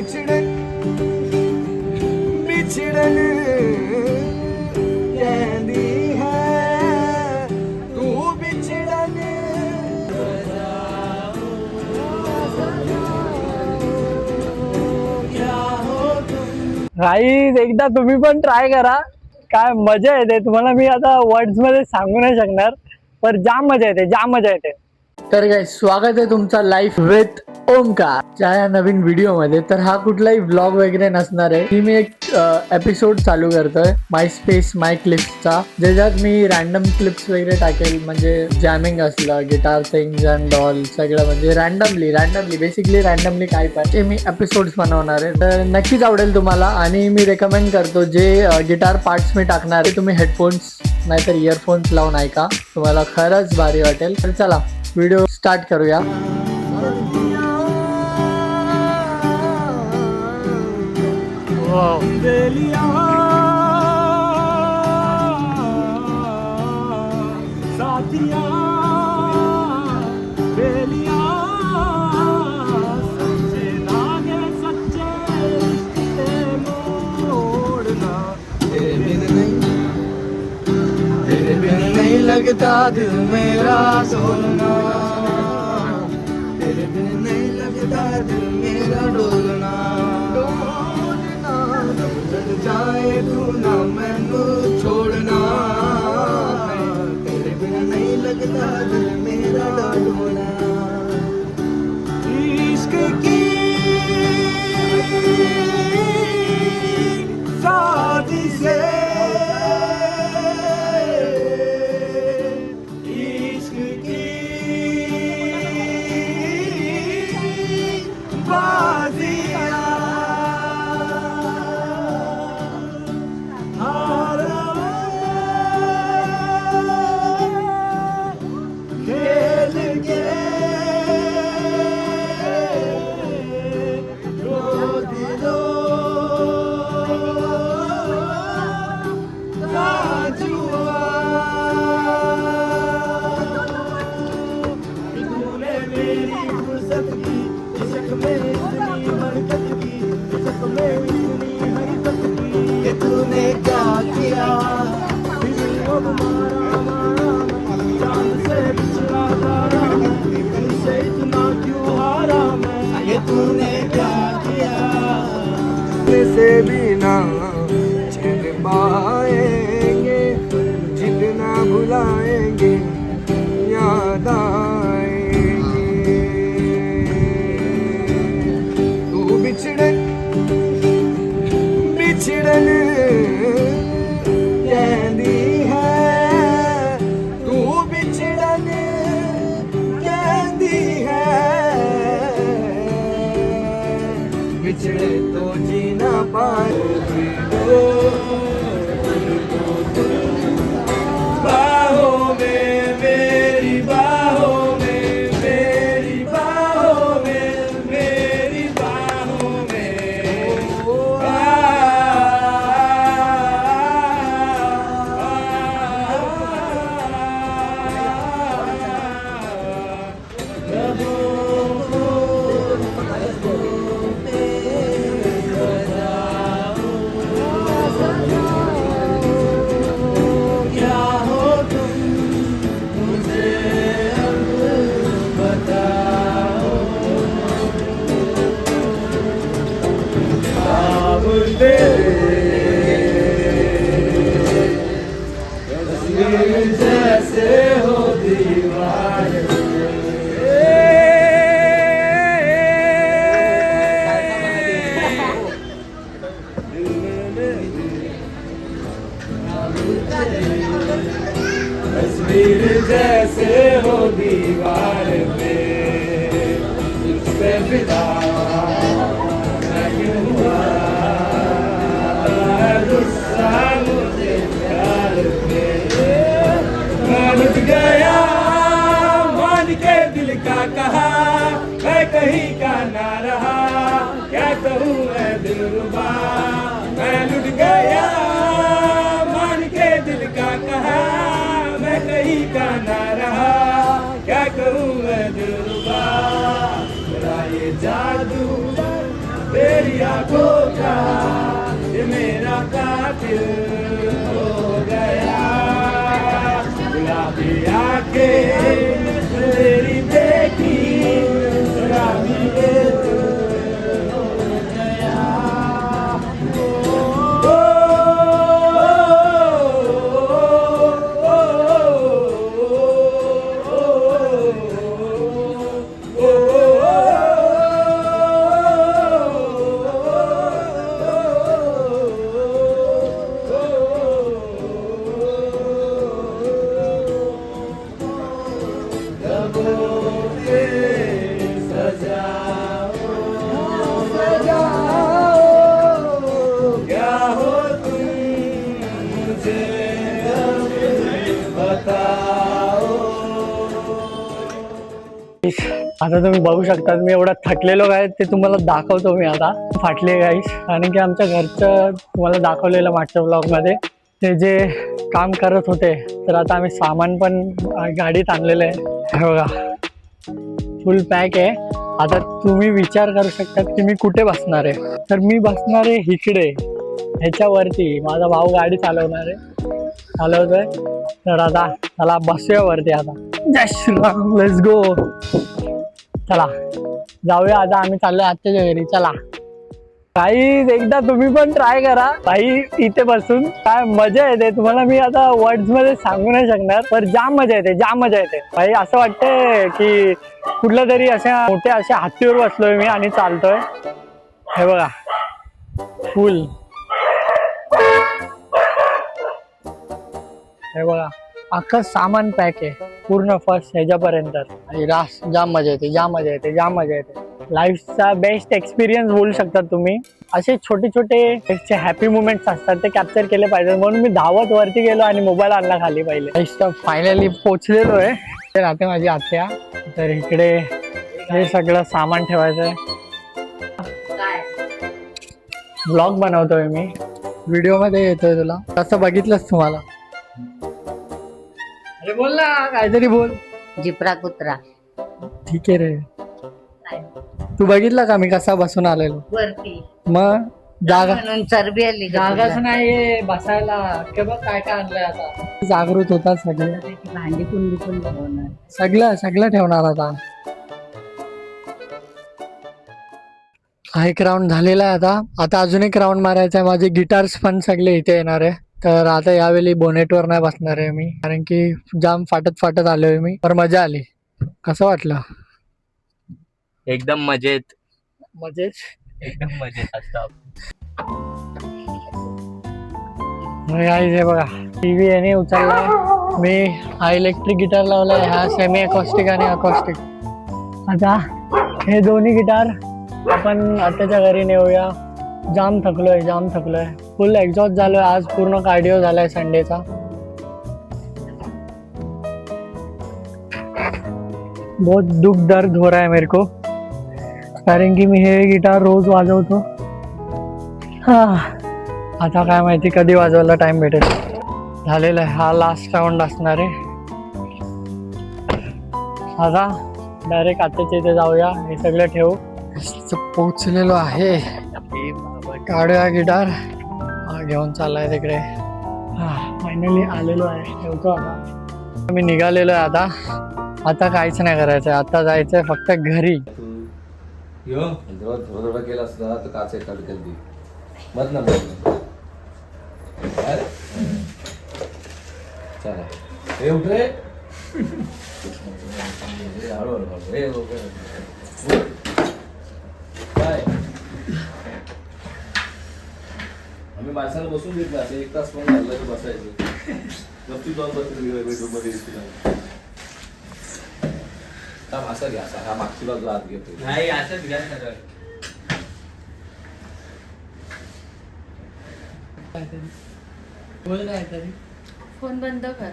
बिछड़न बिछड़न कहती है तू बिछड़न गाईज एकदा तुम्ही पण ट्राय करा, काय मजा येते तुम्हाला. मी आता वर्ड्स मध्ये सांगू नाही शकणार, पण जाम मजा येते, जाम मजा येते. तर काय स्वागत आहे तुमचा लाईफ विथ ओमकार या नवीन व्हिडिओ मध्ये. तर हा कुठलाही व्लॉग वगैरे नसणार आहे. मी एक एपिसोड चालू करतोय माय स्पेस माय क्लिप्सचा, ज्याच्यात मी रॅन्डम क्लिप्स वगैरे टाकेल. म्हणजे जॅमिंग असलं, गिटार थिंग्स अँड ऑल सगळं, म्हणजे रॅन्डमली बेसिकली रॅन्डमली काय पण ते मी एपिसोड्स बनवणार आहे. तर नक्कीच आवडेल तुम्हाला. आणि मी रेकमेंड करतो जे गिटार पार्ट्स मी टाकणार आहे तुम्ही हेडफोन्स नाहीतर इयरफोन्स लावून ऐका, तुम्हाला खरंच भारी वाटेल. तर चला व्हिडिओ स्टार्ट करूया. बेलिया साथिया बेलिया सच्चे धागे सच्चे रिश्ते मोड़ना तेरे बिन नहीं लगता दिल मेरा सोना, तेरे बिन नहीं लगता दिल मेरा डोलना. जाए तू ना मैनू छोड़ना, तेरे बिना नहीं लगता दिल मेरा डोलना. इश्क की शादी से इश्क की बाजियां तूने क्या किया से पिछड़ा तारा से इतना क्यों हारा मैं, ये तूने क्या किया से बिना चैन पाएंगे जितना भुलाएंगे याद आएंगे. तू बिछड़न बिछड़न कहती है तू बिछड़न कहती है बिछड़े तो जी ना पाएंगे. बाहों में मेरी बाहों में मेरी बाहों में मेरी बाहों में जैसे हो दीवार तस्वीर जैसे हो दीवार पे उससे फिदा मैं क्यों हुआ गुस्सा मुझे प्यार पे. मैं रुक गया मान के दिल का कहा, मैं कहीं का ना रहा, क्या कहूँ मैं दिलरुबा. मैं लुट गया मान के दिल का कहा, मैं कहीं का ना रहा, क्या कहूँ मैं दिलरुबा. तेरा ये जादू तेरी आंखों का ये मेरा कातिल हो गया। गुलाबी आंखें तेरी देखी शराबी ये दिल हो गया। आता तुम्ही बघू शकता मी एवढा थकलेलो काय ते तुम्हाला दाखवतो मी आता फाटले गाईस आणि की आमच्या घरचं तुम्हाला दाखवलेलं मागच्या ब्लॉगमध्ये ते जे काम करत होते तर आता आम्ही सामान पण गाडीत आणलेलं आहे हे बघा फुल पॅक आहे। आता तुम्ही विचार करू शकता की मी कुठे बसणार आहे तर मी बसणार आहे इकडे ह्याच्यावरती माझा भाऊ गाडी चालवतोय तर आता चला बसूया वरती आता जय श्रीराम लेट्स गो चला जाऊया आता आम्ही चाललोय आत्याच्या घरी चला काही एकदा तुम्ही पण ट्राय करा काही इथे बसून काय मजा येते तुम्हाला मी आता वर्ड्स मध्ये सांगू नाही शकणार पण जाम मजा येते भाई असं वाटतंय की कुठल्या तरी अशा मोठ्या अशा हत्तीवर बसलोय मी आणि चालतोय हे बघा फुल हे बघा अख्खं सामान पॅक आहे पूर्ण फर्स्ट ह्याच्यापर्यंत रास जाम मजा येते लाईफचा बेस्ट एक्सपिरियन्स बोलू शकतात तुम्ही असे छोटे छोटे हॅपी मुमेंट्स असतात ते कॅप्चर केले पाहिजे म्हणून मी धावत वरती गेलो आणि मोबाईल आणला खाली पहिले फायनली पोचलेलो आहे तर आता माझी आत्या तर इकडे हे सगळं सामान ठेवायचंय ब्लॉग बनवतोय मी व्हिडिओ मध्ये येतोय तुला तसं बघितलंच तुम्हाला अरे बोल ना काहीतरी बोल जिप्रा कुत्रा ठीक आहे रे तू बघितलं का मी कसा बसून आलेलो वरती मग जागा म्हणून चरबी आली का जागाच तुला? नाही बसायला के बघ काय काय आणलंय आता जागृत होतात सगळे त्याची भांडी कुंडी पण बनवणार सगळं ठेवणार आता हा एक राऊंड झालेला आहे आता अजून एक राऊंड मारायचा आहे माझे गिटार्स पण सगळे इथे येणार आहे तर आता यावेळी बोनेटवर नाही बसणार आहे मी कारण की जाम फाटत आलोय मी पण मजा आली कसं वाटलं एकदम मजेत असतात हे बघा टीव्ही याने उचललाय मी हा इलेक्ट्रिक गिटार लावलाय हा सेमी अकॉस्टिक आणि अकॉस्टिक आता हे दोन्ही गिटार आपण आत्याच्या घरी नेऊया जाम थकलोय फुल एक्झॉस्ट झालोय आज पूर्ण कार्डिओ झालाय संडेचा बहुत दुख दर्द हो रहा है मेरे को कारण की मी हे गिटार रोज वाजवतो आता काय माहिती कधी वाजवायला टाइम भेटेल झालेला आहे हा लास्ट राऊंड असणार आहे आता डायरेक्ट आत्याच्या इथे जाऊया हे सगळं ठेवू पोचलेलो आहे काढूया गिटार घेऊन चाललाय तिकडे फायनली आलेलो आहे ठेवतो आता मी निघालेलो आहे आता काहीच नाही करायचंय आता जायचंय फक्त घरी थोडा केला असता तर काच एक कधी मत ना चला हे उठ रे हळूहळू काय आम्ही माणसाला बसून घेतलं असं 1 तास पण झालं तर बसायचं गपचूप जाऊन बसले बेडरूम मध्ये असा घ्या असा हा मागची बाजू आत घेतो नाही असंच घ्या सगळं बोल काहीतरी फोन बंद कर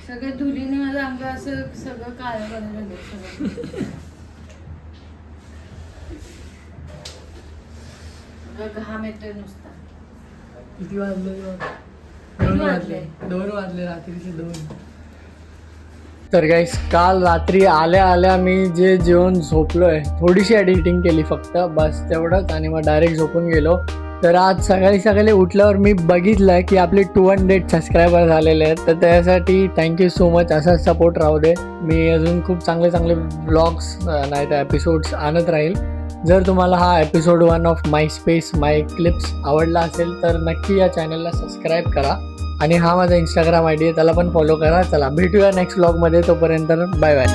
सगळं धुलीने मला अंग असं सगळं काळं करायला सगळं घाम येतोय नुसता किती वाजले किती वाजले? 2 वाजले रात्रीचे 2 तर गाईस काल रात्री आल्या आल्या मी जे जेवण झोपलोय, थोडीशी एडिटिंग केली फक्त, बस तेवढंच, आणि मग डायरेक्ट झोपून गेलो. तर आज सकाळी सकाळी उठल्यावर मी बघितलं की आपले 200 सबस्क्रायबर झालेले आहेत. तर त्यासाठी थँक्यू सो मच. असाच सपोर्ट राहू दे. मी अजून खूप चांगले चांगले व्लॉग्स नाही तर एपिसोड्स आणत राहील. जर तुम्हाला हा episode 1 of my space my clips आवडला असेल तर नक्की या चॅनलला सबस्क्राईब करा. आणि हा माझा इंस्टाग्राम ID आहे, त्याला पण फॉलो करा. चला भेटूया नेक्स्ट व्लॉगमध्ये. तोपर्यंत बाय बाय.